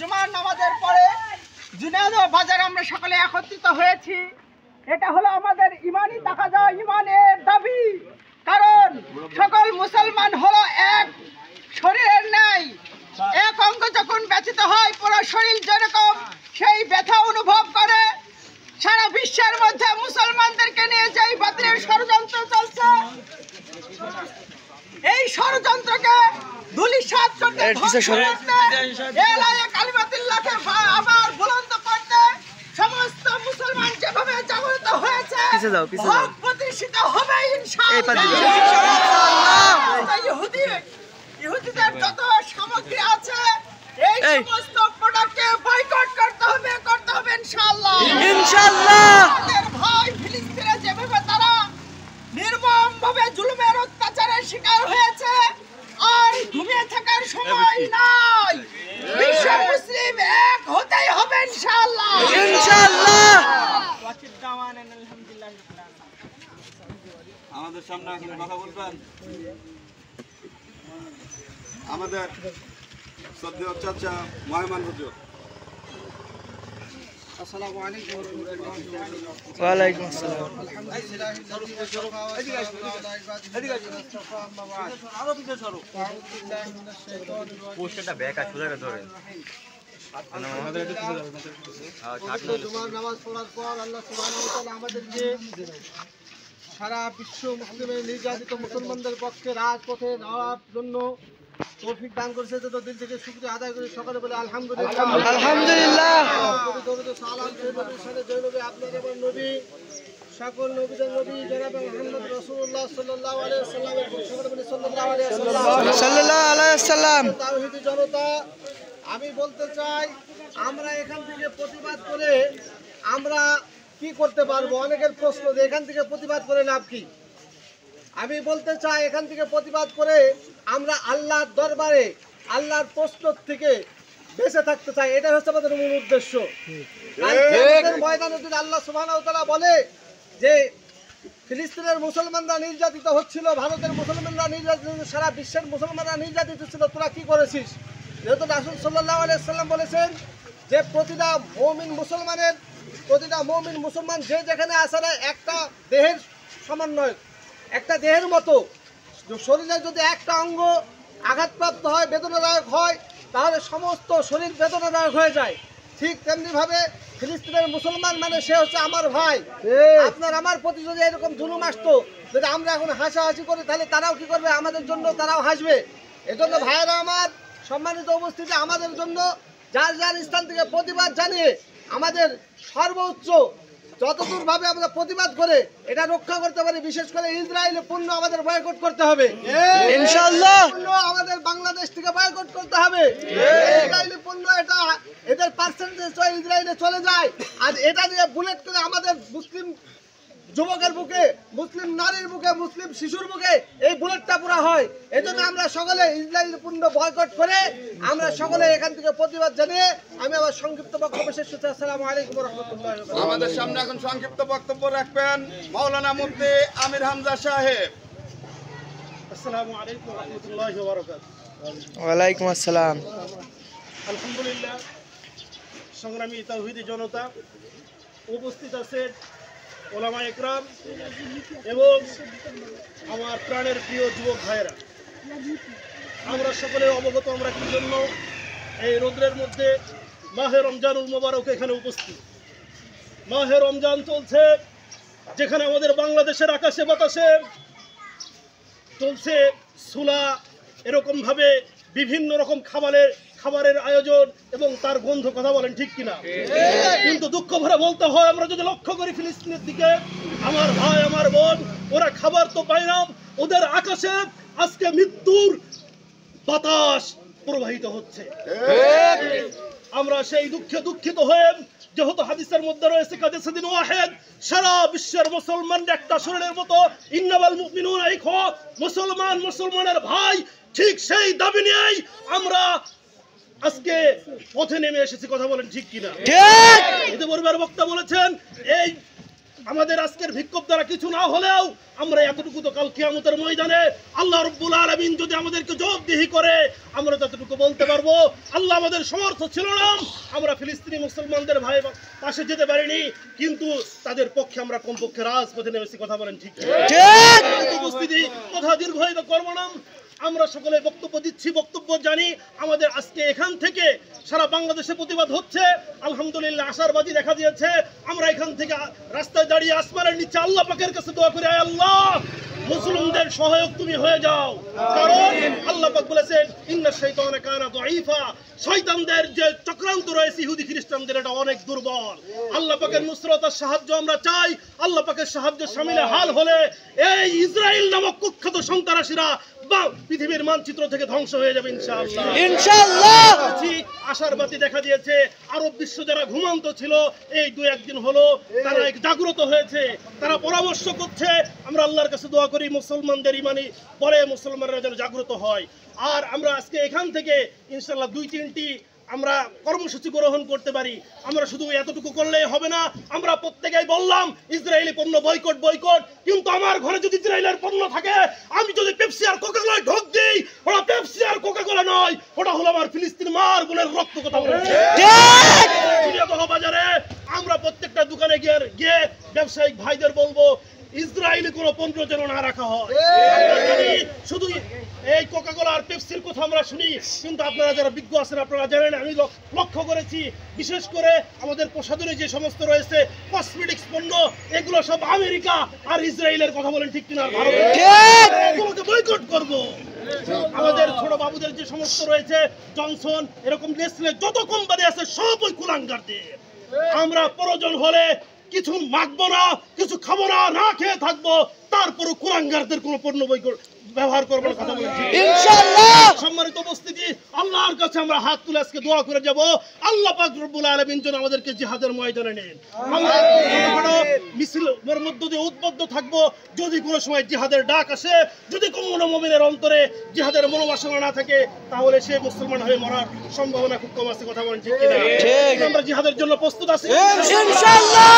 জুমার নামাজের পরে জুনায়েদ বাজারে আমরা সকলে একত্রিত হয়েছি। এটা হলো আমাদের ইমানি তাকাজা, ইমানের দাবি। কারণ সকল মুসলমান হলো এক শরীরের ন্যায়। এক অঙ্গ যখন ব্যথিত হয় পুরো শরীর যেরকম সেই ব্যথা অনুভব করে। সারা বিশ্বের মধ্যে মুসলমানদেরকে নিয়ে যেই বাতিলের ষড়যন্ত্র চলছে, এই ষড়যন্ত্রকে ধূলিসাৎ করতে কালিমাতুল্লাহকে আবার বুলন্দ করতে সমস্ত মুসলমান যেভাবে জাগরিত হয়েছে হক প্রতিষ্ঠিত হবে ইনশাআল্লাহ। ইহুদিদের যত সামগ্রী আছে এই সমস্ত প্রোডাক্টকে বয়কট করতে হবে ইনশাআল্লাহ। আমাদের ভাই ফিলিস্তিনে যেভাবে তারা নির্মমভাবে জুলুমের অত্যাচারের শিকার হয়েছে, আর ঘুমিয়ে থাকার সময় নাই। বিশ্ব মুসলিম এক হতেই হবে ইনশাআল্লাহ। আমাদের সামনে এখন কথা বলবেন আমাদের শ্রদ্ধেয় চাচা মহমান হুজুর। আসসালামু আলাইকুম ওয়া রাহমাতুল্লাহি ওয়া আলাইকুম আসসালাম। পোস্টারটা ব্যাক আর সোজা ধরে জুমার নামাজ পড়ার পর আল্লাহ সুবহানাহু ওয়া তাআলা আমাদেরকে সারা বিশ্ব মুসলিমের নির্যাতিত মুসলমানদের পক্ষে রাজপথে যাওয়ার জন্য তৌফিক দান করেছে। তো দিল থেকে শুকরিয়া আদায় করে সকালে বলে আলহামদুলিল্লাহ। আলহামদুলিল্লাহ। আপনার নবী সকল নবীদের নবী জনাব মুহাম্মদ রাসূলুল্লাহ সাল্লাল্লাহু আলাইহি ওয়াসাল্লামের সকলে বলে সাল্লাল্লাহু আলাইহি ওয়াসাল্লাম। তাওহীদি জনতা, আমি বলতে চাই আমরা এখান থেকে প্রতিবাদ করে আমরা কি করতে পারবো? অনেকের প্রশ্ন যে এখান থেকে প্রতিবাদ করে লাভ কি? আমি বলতে চাই এখান থেকে প্রতিবাদ করে আমরা আল্লাহর দরবারে আল্লাহর প্রশ্ন থেকে বেঁচে থাকতে চাই। এটা হচ্ছে আমাদের মূল উদ্দেশ্য। ময়দানে যদি আল্লাহ সুবহানাহু ওয়া তাআলা বলে যে ফিলিস্তিনের মুসলমানরা নির্যাতিত হচ্ছিল, ভারতের মুসলমানরা নির্যাতিত, সারা বিশ্বের মুসলমানরা নির্যাতিত ছিল, তোরা কি করেছিস? যেহেতু রাসূল সাল্লাল্লাহু আলাইহি ওয়াসাল্লাম বলেছেন যে প্রতিটা মুমিন মুসলমান যে যেখানে আছে না একটা দেহের সমন্বয়, একটা দেহের মতো। শরীরে যদি একটা অঙ্গ আঘাতপ্রাপ্ত হয়, বেদনাদায়ক হয়, তাহলে সমস্ত শরীর বেদনাদায়ক হয়ে যায়। ঠিক তেমনিভাবে ফিলিস্তিনের মুসলমান মানে সে হচ্ছে আমার ভাই। আপনার আমার প্রতি যদি এরকম জুলুম আসতো, যদি আমরা এখন হাসাহাসি করি, তাহলে তারাও কি করবে? আমাদের জন্য তারাও হাসবে। এজন্য ভাইয়েরা আমার, সম্মানিত উপস্থিতি, আমাদের জন্য যার যার স্থান থেকে প্রতিবাদ জানিয়ে আমাদের সর্বোচ্চ যতদূর ভাবে আমরা প্রতিবাদ করে এটা রক্ষা করতে পারি। বিশেষ করে ইসরায়েলি পণ্য আমাদের বয়কট করতে হবে ইনশাআল্লাহ। আমাদের বাংলাদেশ থেকে বয়কট করতে হবে। ইসরায়েলি পণ্য এটা এদের পার্সেন্টেজ ইসরায়েলে চলে যায়, আর এটা দিয়ে বুলেট করে আমাদের মুসলিম যুবকের বুকে, মুসলিম নারীর বুকে, মুসলিম শিশুর বুকে এই বুলেটটা পুরা হয়। এজন্য আমরা সকলে ইসরায়েলি পণ্য বয়কট করে আমরা সকলে এখান থেকে প্রতিবাদ জানিয়ে আমি আবার সংক্ষিপ্ত বক্তব্য শেষ করছি। আসসালামু আলাইকুম ওয়া রাহমাতুল্লাহি ওয়া বারাকাতুহু। আমাদের সামনে এখন সংক্ষিপ্ত বক্তব্য রাখবেন মাওলানা মুফতি আমির হামজা সাহেব। আসসালামু আলাইকুম ওয়া রাহমাতুল্লাহি ওয়া বারাকাতুহু। ওয়া আলাইকুম আসসালাম। আলহামদুলিল্লাহ, সংগ্রামী তাওহীদি জনতা, উপস্থিত আছেন ওলামা একরাম এবং আমার প্রাণের প্রিয় যুবক ভাইয়েরা, আমরা সকলে অবগত আমরা কি জন্য এই রৌদ্রের মধ্যে মাহে রমজানুল মুবারক এখানে উপস্থিত। মাহে রমজান চলছে, যেখানে আমাদের বাংলাদেশের আকাশে বাতাসে চলছে সুলা, এরকমভাবে বিভিন্ন রকম খাবারের আয়োজন এবং তার গন্ধ, কথা বলেন ঠিক কিনা? কিন্তু দুঃখ ভরে বলতে হয়, আমরা যদি লক্ষ্য করি ফিলিস্তিনের দিকে, আমার ভাই আমার বোন, ওরা খাবার তো পায় না, ওদের আকাশে আজকে মৃত্যুর বাতাস প্রবাহিত হচ্ছে। আমরা সেই দুঃখে দুঃখিত হয়ে, যেহেতু হাদিসের মধ্যে রয়েছে কাদেসিন ওয়াহিদ, সারা বিশ্বের মুসলমান একটা শরীরের মতো, ইন্নামাল মুমিনুনা ইখওয়া, মুসলমান মুসলমানের ভাই, ঠিক সেই দাবি নিয়েই আমরা আজকে পথে নেমে এসেছি, কথা বলেন ঠিক কিনা? ঠিক। ইতিপূর্বের বক্তা বলেছেন এই আমাদের আজকের বিক্ষোভ দ্বারা কিছু না হলেও আমরা এতটুকু তো কাল কিয়ামতের ময়দানে আল্লাহ রাব্বুল আলামিন যদি আমাদেরকে জবাবদিহি করে আমরা ততটুকু বলতে পারবো আল্লাহ আমাদের সমর্থ ছিল না, আমরা ফিলিস্তিনি মুসলমানদের ভাই পাশে যেতে পারিনি, কিন্তু তাদের পক্ষে আমরা কমপক্ষে রাজপথে নেমেছি। কথা বলেন ঠিক উপস্থিতি কথা দীর্ঘায়িত করব না, আমরা সকলে বক্তব্য দিচ্ছি, বক্তব্য জানি। আমাদের আজকে এখান থেকে সারা বাংলাদেশে প্রতিবাদ হচ্ছে, আলহামদুলিল্লাহ আশারবাদী দেখা দিয়েছে। আমরা এখান থেকে রাস্তায় দাঁড়িয়ে আসমানের নিচে আল্লাহ পাকের কাছে দোয়া করি, আয় আল্লাহ মুসলিমদের সহায়ক তুমি হয়ে যাও, কারণ আল্লাহ পাক বলেছেন ইন্নাশ শাইতানা কানা দাঈফা, শয়তানদের যে চক্রান্ত রয়েছে ইহুদি খ্রিস্টানদের এটা অনেক দুর্বল। আল্লাহ পাকের নুসরত আর সাহায্য আমরা চাই। আল্লাহ পাকের সাহায্য শামিলে হাল হলে এই ইসরায়েল নামক কুখ্যাত সন্ত্রাসীরা পৃথিবীর মানচিত্র থেকে ধ্বংস হয়ে যাবে ইনশাআল্লাহ। ইনশাআল্লাহ আশার বাতি দেখা দিয়েছে। আরব বিশ্ব যারা ঘুমান্ত ছিল এই 2-1 দিন হলো তারা জাগ্রত হয়েছে, তারা পরামর্শ করছে। আমরা আল্লাহর কাছে দোয়া করি মুসলমানদের ইমানি পরে মুসলমানরা যেন জাগ্রত হয়। আর আমরা আজকে এখান থেকে ইনশাআল্লাহ 2-3টি আমরা কর্মসূচি গ্রহণ করতে পারি। আমরা শুধু এতটুকু করলেই হবে না, আমরা প্রত্যেকেই বললাম ইসরায়েলি পণ্য বয়কট বয়কট, কিন্তু আমার ঘরে যদি ইসরায়েলের পণ্য থাকে, আমি যদি পেপসি আর কোকা-কোলায় ঢোক দিই, ওটা পেপসি আর কোকা-কোলা নয়, ওটা হলো আমার ফিলিস্তিন মার বোনের রক্ত। কথা বলছে বাজারে আমরা প্রত্যেকটা দোকানে গিয়ে ব্যবসায়িক ভাইদের বলবো ইসরায়েলি কোনো পণ্য যেন না রাখা হয়। শুধু এই কোকা-কোলা আর পেপসির কথা আমরা শুনি, কিন্তু আপনারা যারা বিজ্ঞ আছেন আপনারা জানেন, আমি লক্ষ্য করেছি বিশেষ করে আমাদের প্রসাধনী যে সমস্ত রয়েছে কসমেটিক্স পণ্য, এগুলো সব আমেরিকা আর ইসরায়েলের। কথা বলেন ঠিক কিনা? এগুলোকে বয়কট করব। আমাদের ছোট বাবুদের যে সমস্ত রয়েছে জনসন, এরকম নেসলে যত কোম্পানি আছে সব ওই কুলাঙ্গারদের। আমরা প্রয়োজন হলে কিছু মাখবো না, কিছু খাবো না, না খেয়ে থাকবো, তারপরও কুলাঙ্গারদের কোনো পণ্য বয়কট ব্যবহার করবো না। কথা বলেছি ইনশাআল্লাহ। সম্মানিত উপস্থিতি, আল্লাহর কাছে আমরা হাত তুলে আজকে দোয়া করে যাব, আল্লাহ পাক রব্বুল আলামিন যেন আমাদেরকে জিহাদের ময়দানে নেন। আমরা মিছিলের মধ্য দিয়ে উদ্বুদ্ধ থাকবো, যদি কোনো সময় জিহাদের ডাক আসে, যদি কোনো মুমিনের অন্তরে জিহাদের মনোবাসনা না থাকে, তাহলে সে মুসলমান হয়ে মরার সম্ভাবনা খুব কম আছে। কথা বলেন ঠিক কিনা? আমরা জিহাদের জন্য প্রস্তুত আছি ইনশাআল্লাহ।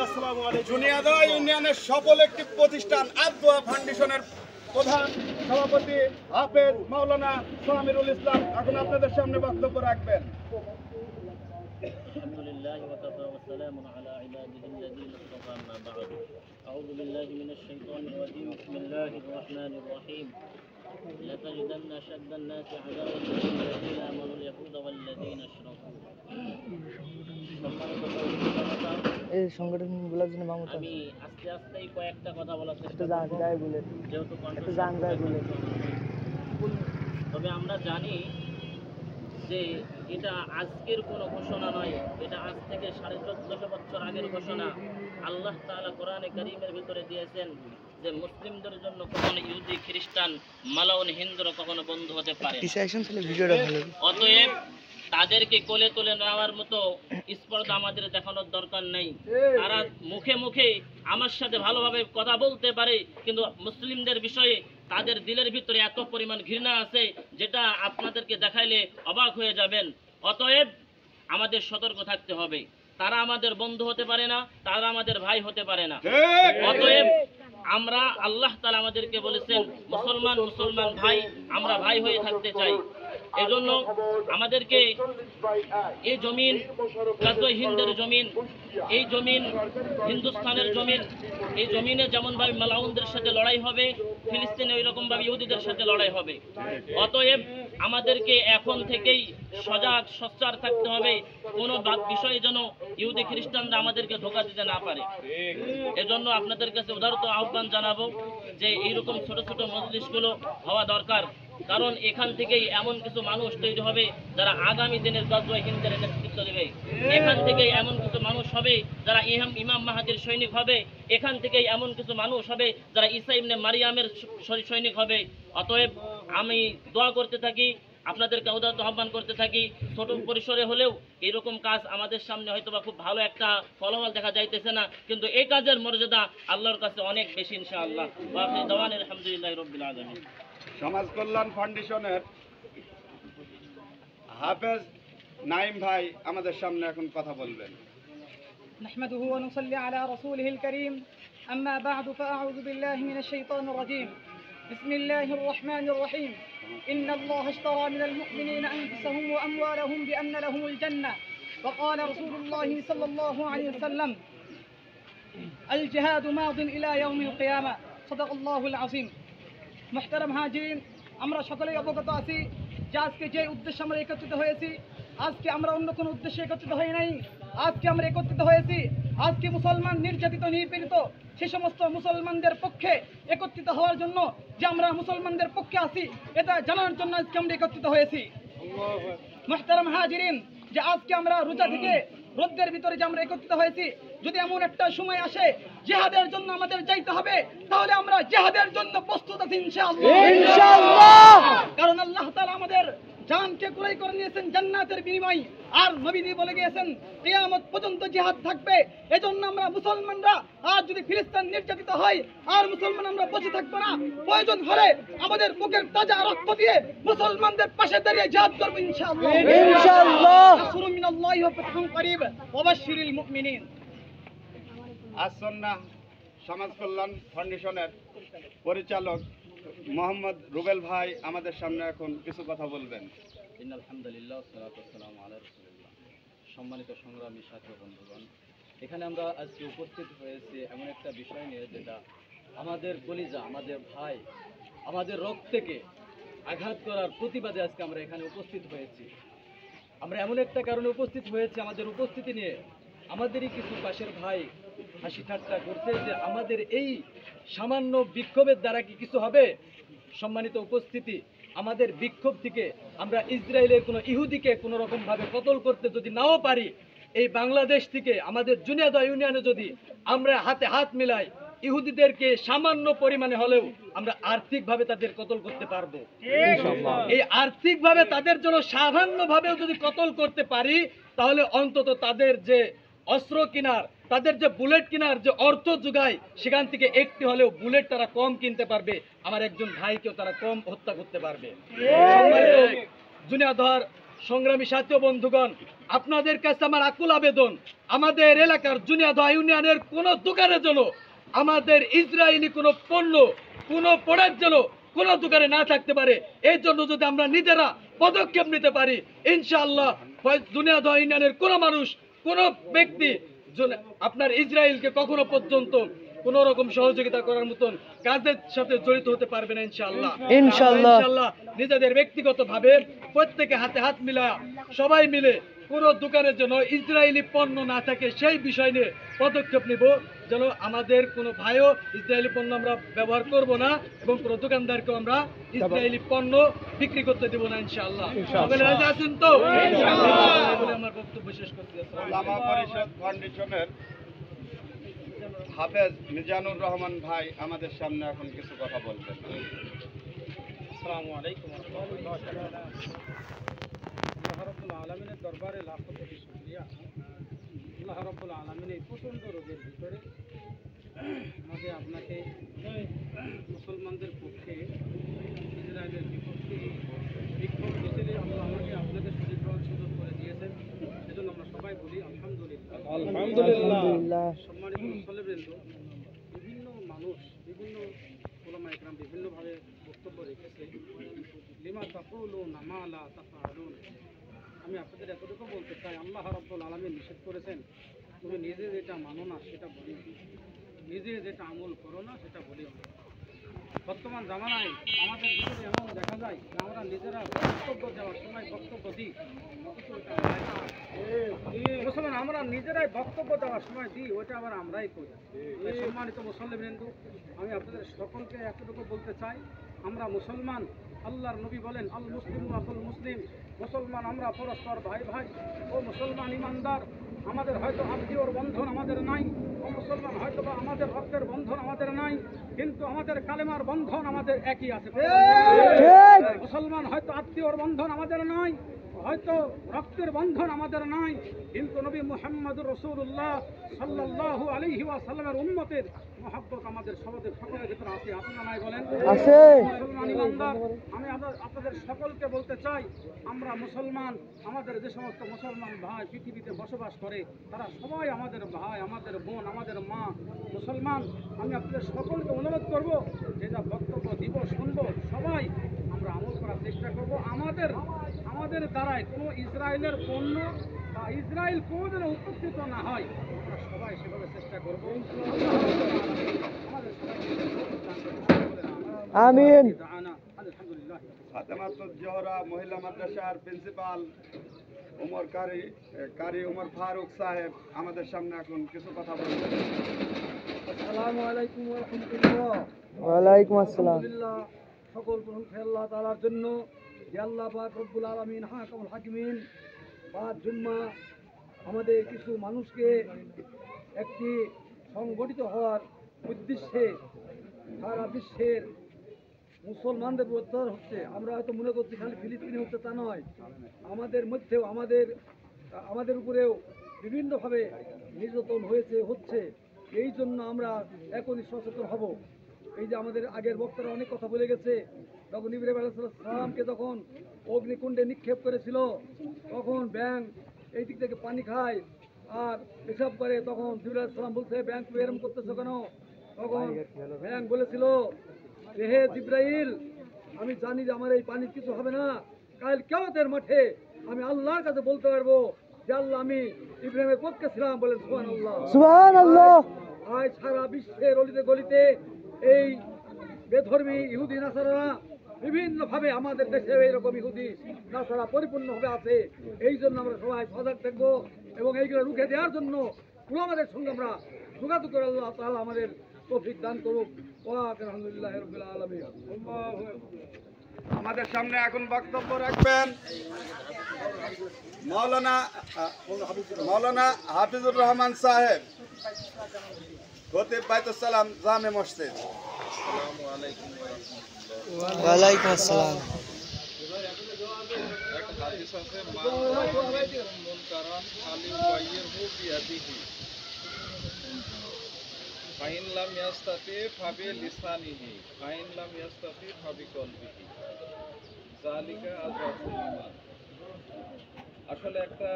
আসসালামু আলাইকুম। জুনিয়াদহ ইউনিয়নের সফল একটি প্রতিষ্ঠান আদ-দোয়া ফাউন্ডেশনের প্রধান সভাপতি হাফেজ মাওলানা সামিরুল ইসলাম এখন আপনাদের সামনে বক্তব্য রাখবেন। আলহামদুলিল্লাহ ওয়া কাফা ওয়া সালামুন আলা ইবাদিহিল্লাযীনা ইসতাফা আম্মা বা'দ। আউযু বিল্লাহি মিনাশ শাইতানির রাজীম। বিসমিল্লাহির রাহমানির রাহিম। লাতাজিদান্না আশাদ্দান নাসি আদাওয়াতান লিল্লাযীনা আমানুল ইয়াহুদা ওয়াল্লাযীনা আশরাকু। এই সংগঠন বলার জন্য মামুত আমি আস্তে আস্তেই কয়েকটা কথা বলার চেষ্টা একটু জান যায় বলে যেহেতু একটু জান যায় বলে তবে আমরা জানি যে এটা আজকের কোনো ঘোষণা নয়, এটা আজ থেকে 1450 বছর আগের ঘোষণা। আল্লাহ তাআলা কোরআনে কারীমের ভিতরে দিয়েছেন যে মুসলিমদের জন্য কখনো ইহুদি খ্রিস্টান মালাউন হিন্দুরা কখনো বন্ধু হতে পারে। ভিডিওটা ভালো। অতএব তাদেরকে কোলে তুলে নেওয়ার মতো স্পর্ধা আমাদের দেখানোর দরকার নেই। তারা মুখে মুখে আমার সাথে ভালোভাবে কথা বলতে পারে, কিন্তু মুসলিমদের বিষয়ে তাদের দিলের ভিতরে এত পরিমাণ ঘৃণা আছে যেটা আপনাদেরকে দেখাইলে অবাক হয়ে যাবেন। অতএব আমাদের সতর্ক থাকতে হবে। তারা আমাদের বন্ধু হতে পারে না, তারা আমাদের ভাই হতে পারে না। অতএব আমরা আল্লাহ তাআলা আমাদেরকে বলেছেন মুসলমান মুসলমান ভাই, আমরা ভাই হয়ে থাকতে চাই। এজন্য আমাদেরকে এই জমিন গাজওয়ে হিন্দের জমিন, এই জমিন হিন্দুস্তানের জমিন, এই জমিনে যেমনভাবে মালাউনদের সাথে লড়াই হবে, ফিলিস্তিনে ওই রকমভাবে ইহুদিদের সাথে লড়াই হবে। অতএব আমাদেরকে এখন থেকেই সজাগ সোচ্চার থাকতে হবে, কোনো বিষয়ে যেন ইহুদি খ্রিস্টানরা আমাদেরকে ধোঁকা দিতে না পারে। এজন্য আপনাদের কাছে উদারত আহ্বান জানাবো যে এইরকম ছোট ছোট মজলিসগুলো হওয়া দরকার, কারণ এখান থেকেই এমন কিছু মানুষ তৈরি হবে যারা আগামী দিনের গাজওয়ে হিন্দের নেতৃত্ব দেবে। এখান থেকেই এমন কিছু মানুষ হবে যারা ইমাম মাহাদির সৈনিক হবে। এখান থেকেই এমন কিছু মানুষ হবে যারা ঈসা ইবনে মারিয়ামের সৈনিক হবে। অতএব আমি দোয়া করতে থাকি, আপনাদেরকে উদারত আহ্বান করতে থাকি, ছোট পরিসরে হলেও এরকম কাজ আমাদের সামনে হয়তোবা খুব ভালো একটা ফলাফল দেখা যাইতেছে না, কিন্তু এই কাজের মর্যাদা আল্লাহর কাছে অনেক বেশি ইনশাআল্লাহ। ওয়া আখিরু দাওয়ানা আলহামদুলিল্লাহি রাব্বিল আলামিন। সমাজ কল্যাণ ফাউন্ডেশনের হাফেজ নাইম ভাই আমাদের সামনে এখন কথা বলবেন। نحمده ونصلي على رسوله الكريم أما بعد فأعوذ بالله من الشيطان الرجيم بسم الله الرحمن الرحيم إن الله اشترى من المؤمنين أنفسهم وأموالهم بأن لهم الجنة وقال رسول الله صلى الله عليه وسلم الجهاد ماض إلى يوم القيامة صدق الله العظيم محترم হাজিরিন আমরা সকলেই অবগত আছি যে আজকে যে উদ্দেশ্যে আমরা একত্রিত হয়েছি আজকে আমরা অন্য কোনো উদ্দেশ্যে একত্রিত হই নাই আজকে আমরা একত্রিত হয়েছি আজকে মুসলমান নির্যাতিত নিপীড়িত সেই সমস্ত মুসলমানদের পক্ষে একত্রিত হওয়ার জন্য যে আমরা মুসলমানদের পক্ষে আছি এটা জানার জন্য আজকে আমরা একত্রিত হয়েছি মুহতারাম হাজিরিন যে আজকে আমরা রোজা থেকে রোদের ভিতরে যে আমরা একত্রিত হয়েছি যদি এমন একটা সময় আসে জিহাদের জন্য আমাদের যাইতে হবে তাহলে আমরা জিহাদের জন্য প্রস্তুত আছি ইনশাআল্লাহ কারণ আল্লাহ তাআলা আমাদের জানকে ক্রয় করে নিয়েছেন জান্নাতের বিনিময়ে আর নবীজি বলে গিয়েছেন কিয়ামত পর্যন্ত জিহাদ থাকবে এজন্য আমরা মুসলমানরা আজ যদি ফিলিস্তিন নির্যাতিত হয় আর মুসলমান আমরা বসে থাকবো না প্রয়োজন হলে আমাদের বুকের তাজা রক্ত দিয়ে মুসলমানদের পাশে দাঁড়িয়ে জিহাদ করব ইনশাআল্লাহ নাসরুম মিনাল্লাহি ওয়া ফাতহুন করিব ওয়া বাশশিরিল মুমিনিন আসন্না সমাজ কল্যাণ ফাউন্ডেশনের পরিচালক মোহাম্মদ রুবেল ভাই আমাদের সামনে এখন কিছু কথা বলবেন। আলহামদুলিল্লাহ সালাতু ওয়াসসালামু আলা রাসূলিল্লাহ। সম্মানিত সংগ্রামী সাথী বন্ধুগণ, এখানে আমরা আজকে উপস্থিত হয়েছি এমন একটা বিষয় নিয়ে যেটা আমাদের কলিজা, আমাদের ভাই, আমাদের রক্তকে আঘাত করার প্রতিবাদে আজকে আমরা এখানে উপস্থিত হয়েছি। আমরা এমন একটা কারণে উপস্থিত হয়েছি, আমাদের উপস্থিতি নিয়ে আমাদেরই কিছু পাশের ভাই হাসি ঠাট্টা করছে যে আমাদের এই সামান্য বিক্ষোভের দ্বারা কি কিছু হবে। সম্মানিত উপস্থিতি, আমাদের বিক্ষোভ থেকে আমরা ইসরায়েলের কোনো ইহুদিকে কোনো রকমভাবে কতল করতে যদি নাও পারি, এই বাংলাদেশ থেকে আমাদের জুনিয়াদা ইউনিয়নে যদি আমরা হাতে হাত মিলাই ইহুদিদেরকে সামান্য পরিমাণে হলেও আমরা আর্থিকভাবে তাদের কতল করতে পারবো। এই আর্থিকভাবে তাদের জন্য সামান্যভাবেও যদি কতল করতে পারি তাহলে অন্তত তাদের যে অস্ত্র কেনার, তাদের যে বুলেট কেনার যে অর্থ যোগায় সেখান থেকে একটি হলেও বুলেট তারা কম কিনতে পারবে, আমার একজন ভাইকেও তারা কম হত্যা করতে পারবে। জুনিয়াধর সংগ্রামী সাথী ও বন্ধুগণ, আপনাদের কাছে আমার আকুল আবেদন, আমাদের এলাকার জুনিয়াধর ইউনিয়নের কোনো দোকানের জন্য আমাদের ইসরায়েলি কোনো পণ্য, কোনো প্রোডাক্ট যেন কোনো দোকানে না থাকতে পারে, এই জন্য যদি আমরা নিজেরা পদক্ষেপ নিতে পারি ইনশাআল্লাহ জুনিয়াধর ইউনিয়নের কোনো মানুষ, কোনো ব্যক্তি আপনার ইসরায়েলকে কখনো পর্যন্ত কোন রকম সহযোগিতা করার মতন কাজের সাথে জড়িত হতে পারবে না ইনশাআল্লাহ। ইনশাআল্লাহ নিজেদের ব্যক্তিগত ভাবে প্রত্যেকে হাতে হাত মিলা সবাই মিলে কোন দোকানের জন্য ইসরায়েলি পণ্য না থাকে সেই বিষয় নিয়ে পদক্ষেপ নিব, যেন আমাদের কোনো ভাইও ইসরায়েলি পণ্য আমরা ব্যবহার করব না এবং কোনো দোকানদারকেও আমরা ইসরায়েলি পণ্য বিক্রি করতে দেব না ইনশাআল্লাহ। সকলে রাজি আছেন তো? বলে আমার বক্তব্য শেষ করতে যাচ্ছি। ওলামা পরিষদ ফাউন্ডেশনের হাফেজ মিজানুর রহমান ভাই আমাদের সামনে এখন কিছু কথা বলবেন। আসসালামু আলাইকুম ওয়া রাহমাতুল্লাহি ওয়া বারাকাতুহু। আল্লাহ রাব্বুল আলামিনের দরবারে লাখ কোটি শুকরিয়া। আল্লাহ রাব্বুল আলামিন এই প্রচণ্ড রোগের ভিতরে আমাকে আপনাকে মুসলমানদের পক্ষে ইসরায়েলের বিপক্ষে বিক্ষোভ মিছিলে আল্লাহ আমাকে আপনাদের শরীর হওয়ার সুযোগ করে দিয়েছেন, সেজন্য আমরা সবাই বলি আলহামদুলিল্লাহ। আলহামদুলিল্লাহ। সম্মানিত মুসল্লিবৃন্দ, বিভিন্ন মানুষ, বিভিন্ন ওলামা ইকরাম বিভিন্নভাবে বক্তব্য রেখেছে। লিমা তাকুলুনা মা লা তাফআলুন। আমি আপনাদের এতটুকু বলতে চাই, আল্লাহ রাব্বুল আলামিন নিষেধ করেছেন তুমি নিজে যেটা মানো না সেটা বলিও, নিজে যেটা আমল করো না সেটা বলিও। বর্তমান জামানায় আমাদের ভিতরে এমন দেখা যায় যে আমরা নিজেরা বক্তব্য দেওয়ার সময় বক্তব্য দিই, মুসলমান আমরা নিজেরাই বক্তব্য দেওয়ার সময় দিই, ওইটা আবার আমরাই করি। সম্মানিত মুসল্লিবৃন্দ, আমি আপনাদের সকলকে এতটুকু বলতে চাই, আমরা মুসলমান। আল্লাহর নবী বলেন আল মুসলিম আকুল মুসলিম, মুসলমান আমরা পরস্পর ভাই ভাই। ও মুসলমান ইমানদার, আমাদের হয়তো আত্মীয়র বন্ধন আমাদের নাই, ও মুসলমান হয়তো বা আমাদের রক্তের বন্ধন আমাদের নাই, কিন্তু আমাদের কালেমার বন্ধন আমাদের একই আছে। মুসলমান হয়তো আত্মীয়র বন্ধন আমাদের নাই, হয়তো রক্তের বন্ধন আমাদের নাই, কিন্তু নবী মুহাম্মদুর রাসূলুল্লাহ সাল্লাল্লাহু আলাইহি ওয়াসাল্লামের উম্মতের মহব্বত আমাদের সকলের ভিতরে আছে। আপনারা নাই বলেন? আছে। মুসলমান ইমানদার, আমি আপনাদের সকলকে বলতে চাই, আমরা মুসলমান, আমাদের যে সমস্ত মুসলমান ভাই পৃথিবীতে বসবাস করে তারা সবাই আমাদের ভাই, আমাদের বোন, আমাদের মা মুসলমান। আমি আপনাদের সকলকে অনুরোধ করব, যে যা বক্তব্য দিব শুনবো, সবাই আমরা আমল করার চেষ্টা করব। আমাদের দ্বারায় কোনো ইসরায়েলের পণ্য বা ইসরায়েল কোনোদিনও উপকৃত না হয়, আমরা সবাই সেভাবে চেষ্টা করব। আমাদের সবাইকে আমিন। আলহামদুলিল্লাহ। ফাতেমাতুজ জোহরা মহিলা মাদ্রাসার প্রিন্সিপাল কারি উমর ফারুক সাহেব আমাদের সামনে এখন কিছু কথা বলবেন। আসসালামু আলাইকুম ওয়া রাহমাতুল্লাহ। ওয়ালাইকুম আসসালাম। আলহামদুলিল্লাহ, সকল প্রশংসা আল্লাহ তাআলার জন্য, যে আল্লাহ পাক রব্বুল আলামিন হাকামুল হাকিমিন 5 জুম্মা আমাদের কিছু মানুষকে একটি সংগঠিত হওয়ার উদ্দেশ্যে সারা বিশ্বের মুসলমানদের অত্যাচার হচ্ছে। আমরা হয়তো মনে করছি খালি ফিলিস্তিনি হচ্ছে, তা নয়, আমাদের মধ্যেও আমাদের উপরেও বিভিন্নভাবে নির্যাতন হচ্ছে। এই জন্য আমরা এখনই সচেতন হব। এই যে আমাদের আগের বক্তারা অনেক কথা বলে গেছে, তখন ইব্রাহিম আলাইহিস সালামকে যখন অগ্নিকুণ্ডে নিক্ষেপ করেছিল, তখন ব্যাঙ এই দিক থেকে পানি খায় আর পেশাব করে, তখন জিবরাইল আলাইহিস সালাম বলছে, ব্যাঙ তুমি এরকম করতেছো কেন? তখন ব্যাঙ বলেছিল, হে জিবরাইল, আমি জানি যে আমার এই পানির কিছু হবে না, কাল কিয়ামতের মাঠে আমি আল্লাহর কাছে বলতে পারবো যে আল্লাহ আমি ইব্রাহিমের পক্ষে ছিলাম। বলেন সুবহানাল্লাহ। সুবহানাল্লাহ। আজ সারা বিশ্বের অলিতে গলিতে এই বেধর্মী ইহুদি নাসারারা বিভিন্নভাবে আমাদের দেশে এইরকম ইহুদি নাসারা পরিপূর্ণভাবে আছে। এই জন্য আমরা সবাই সজাগ থাকবো এবং এইগুলো রুখে দেওয়ার জন্য উলামাদের সঙ্গে আমরা যোগাযোগ করে আল্লাহ তাআলা আমাদের তৌফিক দান করুক। আলহামদুলিল্লাহ রাব্বিল আলামিন। আমাদের সামনে এখন বক্তব্য রাখবেন মাওলানা হাফিজুর রহমান সাহেব, খতিব বাইতুস সালাম জামে মসজিদ। ওয়ালাইকুম আসসালাম। ফাইন লাম ইয়াস্তাতি ফাবি লিসানিহি ফাইন লাম ইয়াস্তাতি ফাবি কলবিহি যালিকা আযরাফুল ঈমান। আসলে একটা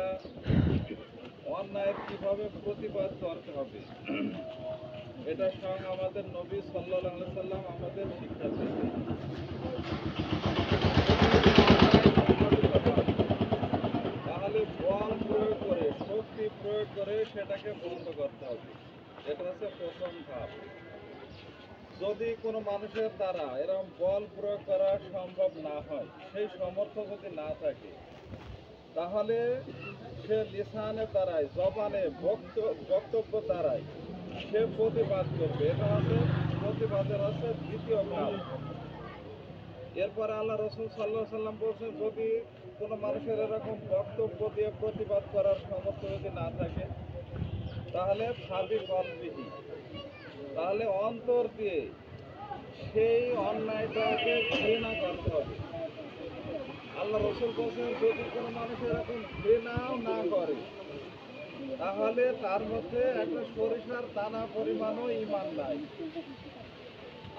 অন্যায়ের কিভাবে প্রতিবাদ করতে হবে, এটা স্বয়ং আমাদের নবী সাল্লাল্লাহু আলাইহি সাল্লাম আমাদের শিক্ষা দিয়েছেন। তাহলে বল প্রয়োগ করে, শক্তি প্রয়োগ করে সেটাকে বন্ধ করতে হবে। এটা হচ্ছে প্রথম ধাপ। যদি কোনো মানুষের দ্বারা এরকম বল প্রয়োগ করা সম্ভব না হয়, সেই সামর্থ্য যদি না থাকে, তাহলে সে লিসানের দ্বারাই, জবানে বক্তব্য দ্বারাই সে প্রতিবাদ করবে। এটা হচ্ছে প্রতিবাদের হচ্ছে দ্বিতীয় ধাপ। এরপরে আল্লাহ রাসূল সাল্লাল্লাহু আলাইহি সাল্লাম বলছেন, যদি কোনো মানুষের এরকম বক্তব্য দিয়ে প্রতিবাদ করার সামর্থ্য যদি না থাকে, তাহলে ফাবি কলবিহি, তাহলে অন্তর দিয়ে সেই অন্যায়টাকে ঘৃণা করতে হবে। আল্লাহ রাসূল বলছেন, যদি কোনো মানুষ এরকম ঘৃণাও না করে, তাহলে তার মধ্যে একটা সরিষার দানা পরিমাণও ঈমান নাই।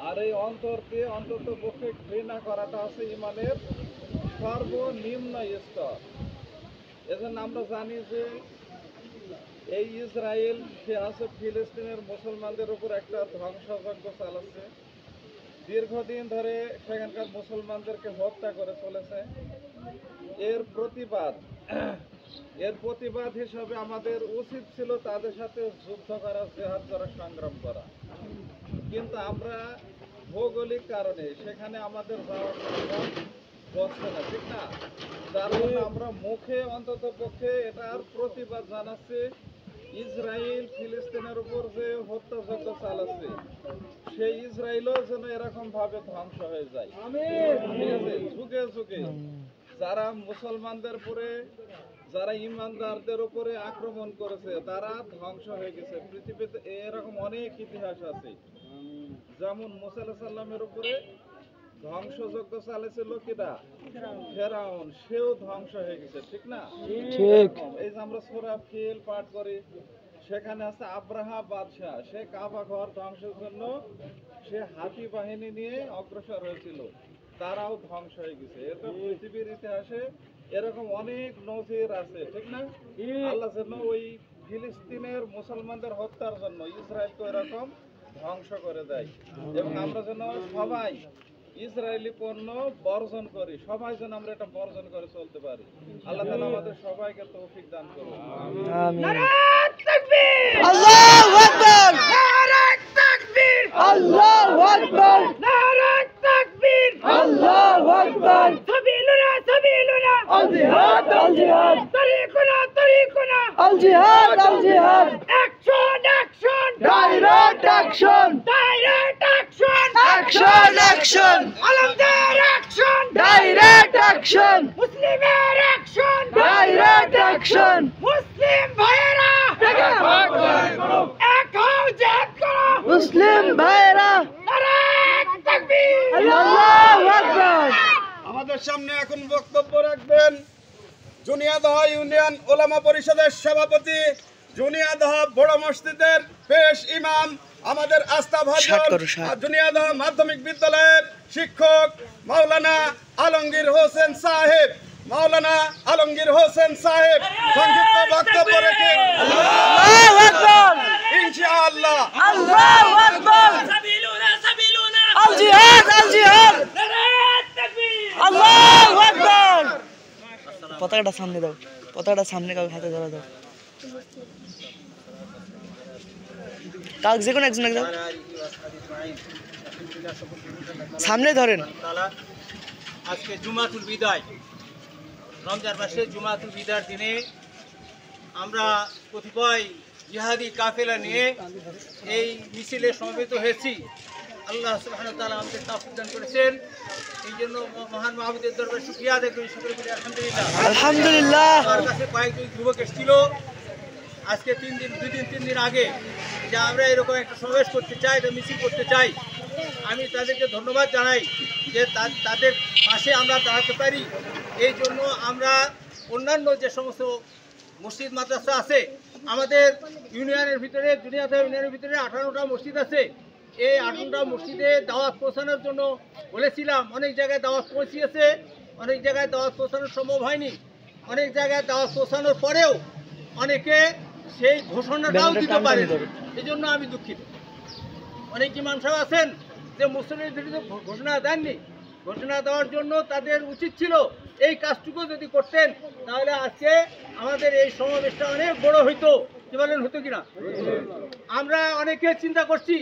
আর এই অন্তর দিয়ে অন্তত পক্ষে ঘৃণা করাটা আছে ঈমানের সর্বনিম্ন স্তর। এজন্য আমরা জানি যে এই ইসরায়েল, সে আছে ফিলিস্তিনের মুসলমানদের উপর একটা ধ্বংসযজ্ঞ চালাচ্ছে। দীর্ঘদিন ধরে সেখানকার মুসলমানদেরকে হত্যা করে চলেছে। এর প্রতিবাদ হিসাবে আমাদের উচিত ছিল তাদের সাথে যুদ্ধ করা, জিহাদ করা, সংগ্রাম করা। কিন্তু আমরা ভৌগোলিক কারণে সেখানে আমাদের যাওয়ার সম্ভব হচ্ছে না, ঠিক না? যার জন্য আমরা মুখে অন্তত পক্ষে এটার প্রতিবাদ জানাচ্ছি। ইসরায়েল ফিলিস্তিনের উপর যে হত্যাযজ্ঞ চালাচ্ছে, সেই ইসরায়েলও যেন এরকম ভাবে ধ্বংস হয়ে যায়। ঠিক আছে, যুগে যুগে যারা মুসলমানদের উপরে, যারা ইমানদারদের উপরে আক্রমণ করেছে, তারা ধ্বংস হয়ে গেছে। পৃথিবীতে এরকম অনেক ইতিহাস আছে। যেমন মুসা আলাইহিস সালামের উপরে ধ্বংসযজ্ঞ চালিয়েছিল কিনা ফেরাউন, সেও ধ্বংস হয়ে গেছে, ঠিক না? ঠিক। এই যে আমরা সূরা ফিল পাঠ করি, সেখানে আছে আব্রাহা বাদশাহ, সে কাবা ঘর ধ্বংসের জন্য সে হাতি বাহিনী নিয়ে অগ্রসর হয়েছিল, তারাও ধ্বংস হয়ে গেছে। এটা পৃথিবীর ইতিহাসে এরকম অনেক নজির আছে, ঠিক না? আল্লাহ যেন ওই ফিলিস্তিনের মুসলমানদের হত্যার জন্য ইসরায়েলকে এরকম ধ্বংস করে দেয়, এবং আমরা যেন সবাই ইসরায়েলি পণ্য বর্জন করি, সবাই যেন আমরা এটা বর্জন করে চলতে পারি। আল্লাহ তাআলা আমাদের সবাইকে তৌফিক দান করুন। আমিন। আল্লাহু আকবার, নারায়ে তাকবীর, আল্লাহু আকবার, নারায়ে তাকবীর, আল্লাহু আকবার, সাবিলুনা সাবিলুনা, আল জিহাদ আল জিহাদ, তরিকুনা তরিকুনা, আল জিহাদ আল জিহাদ, action action, direct action, direct action, action action, Alamdar action, direct action, মুসলিমের অ্যাকশন, ডাইরেক্ট অ্যাকশন, মুসলিম ভাইয়েরা এক হও, জিহাদ করো, মুসলিম ভাইয়েরা, নারায়ে তাকবীর, আল্লাহু আকবার। আমাদের সামনে এখন বক্তব্য রাখবেন জুনিয়াদহ ইউনিয়ন ওলামা পরিষদের সভাপতি, জুনিয়াদহ বড় মসজিদের পেশ ইমাম, আমাদের আস্থাভাজন জুনিয়াদহ মাধ্যমিক বিদ্যালয়ের শিক্ষক মাওলানা আলমগীর হোসেন সাহেব। মাওলানা আলমগীর হোসেন সাহেব সংক্ষিপ্ত বক্তব্য রেখে আল্লাহু আকবার, ইনশাআল্লাহ আল্লাহু আকবার, সাবিলুনা সাবিলুনা, আল জিহাদ আল জিহাদ, নারায়ে তাকবীর, আল্লাহু আকবার। পতাকাটা সামনে দাও, পতাকাটা সামনে কাউকে হাতে ধরা দাও, কাউকে যে কোনো একজন দাও, সামনে ধরেন। আজকে জুমাতুল বিদায়, রমজান মাসে জুমাতুল বিদার দিনে আমরা কতিপয় জিহাদি কাফেলা নিয়ে এই মিছিলে সমবেত হয়েছি। আল্লাহ সুবহানাহু ওয়া তাআলা আমাদের তৌফিক দান করেছেন, এই জন্য মহান মাহবুবের দরবারে শুকরিয়া আদায় করি, শুকর করি আলহামদুলিল্লাহ। আলহামদুলিল্লাহ। আমার কাছে কয়েকজন যুবক এসেছিল আজকে 3 দিন আগে, যে আমরা এরকম একটা সমাবেশ করতে চাই, একটা মিছিল করতে চাই। আমি তাদেরকে ধন্যবাদ জানাই যে তাদের পাশে আমরা দাঁড়াতে পারি। এই জন্য আমরা অন্যান্য যে সমস্ত মসজিদ মাদ্রাসা আছে আমাদের ইউনিয়নের ভিতরে, জুনিয়াদহ ইউনিয়নের ভিতরে 18টা মসজিদ আছে। এই 18টা মসজিদে দাওয়াত পৌঁছানোর জন্য বলেছিলাম, অনেক জায়গায় দাওয়াত পৌঁছিয়েছে, অনেক জায়গায় দাওয়াত পৌঁছানো সম্ভব হয়নি, অনেক জায়গায় দাওয়াত পৌঁছানোর পরেও অনেকে সেই ঘোষণাটাও দিতে পারে, এই জন্য আমি দুঃখিত। অনেক ইমাম সাহেব আছেন যে মুসলিমের বিরুদ্ধে ঘোষণা দেননি, ঘোষণা দেওয়ার জন্য তাদের উচিত ছিল এই কাজটুকু যদি করতেন, তাহলে আজকে আমাদের এই সমাবেশটা অনেক বড় হইতো। কি বলেন, হতো কিনা? আমরা অনেকে চিন্তা করছি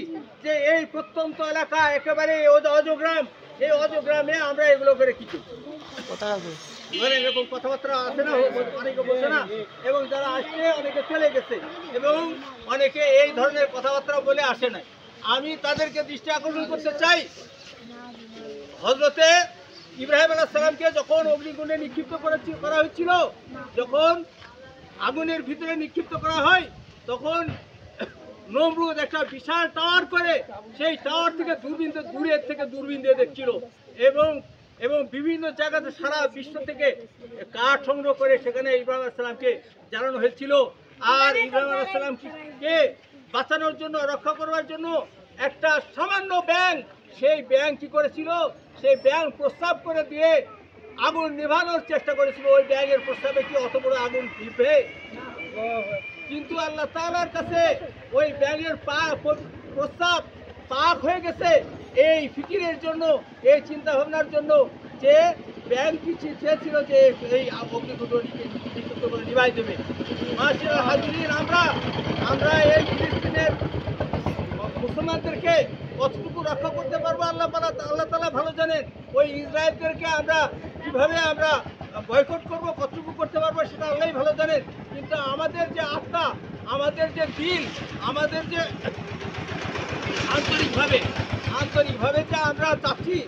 যে এই প্রত্যন্ত এলাকা একেবারে অজগ্রাম, এই অজগ্রামে আমরা এগুলো করে কি করছি, এরকম কথাবার্তা আছে না, অনেকে বলছে না, এবং যারা আসছে অনেকে চলে গেছে, এবং অনেকে এই ধরনের কথাবার্তা বলে আসে নাই। আমি তাদেরকে দৃষ্টি আকর্ষণ করতে চাই, হযরতে ইব্রাহিম আলাইহিস সালামকে যখন অগ্নিকুণ্ডে নিক্ষিপ্ত করা হয়েছিল, যখন আগুনের ভিতরে নিক্ষিপ্ত করা হয়, তখন নমরুদ একটা বিশাল টাওয়ার করে সেই টাওয়ার থেকে দূরের থেকে দূরবীন দিয়ে দেখছিল, এবং বিভিন্ন জায়গাতে সারা বিশ্ব থেকে কাঠ সংগ্রহ করে সেখানে ইব্রাহিম আলাইহিস সালামকে জ্বালানো হয়েছিল। আর ইব্রাহিম আলাইহিস সালামকে বাঁচানোর জন্য, রক্ষা করবার জন্য একটা সামান্য ব্যাঙ, সেই ব্যাঙ কি করেছিল, সেই ব্যাঙ প্রস্তাব করে দিয়ে আগুন নেভানোর চেষ্টা করেছিল। ওই ব্যাঙের প্রস্তাবে কি অত বড় আগুন নিভবে? কিন্তু আল্লাহ তাআলার কাছে ওই ব্যাঙের প্রস্তাব পাক হয়ে গেছে এই ফিকিরের জন্য, এই চিন্তা ভাবনার জন্য, যে ব্যাঙ কি চেয়েছিল যে এই অগ্নিকুণ্ড নিভাই দেবে। মাশাআল্লাহ হাজিরিন, আমরা এই ফিলিস্তিনের মুসলমানদেরকে কতটুকু রক্ষা করতে পারবো আল্লাহ তাআলা ভালো জানেন। ওই ইসরায়েলদেরকে আমরা কিভাবে আমরা বয়কট করব, কতটুকু করতে পারবো সেটা আল্লাহই ভালো জানেন। কিন্তু আমাদের যে আত্মা, আমাদের যে দিল, আমাদের যে আন্তরিকভাবে যে আমরা চাচ্ছি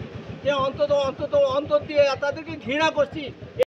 যে অন্তত অন্তর দিয়ে তাদেরকে ঘৃণা করছি,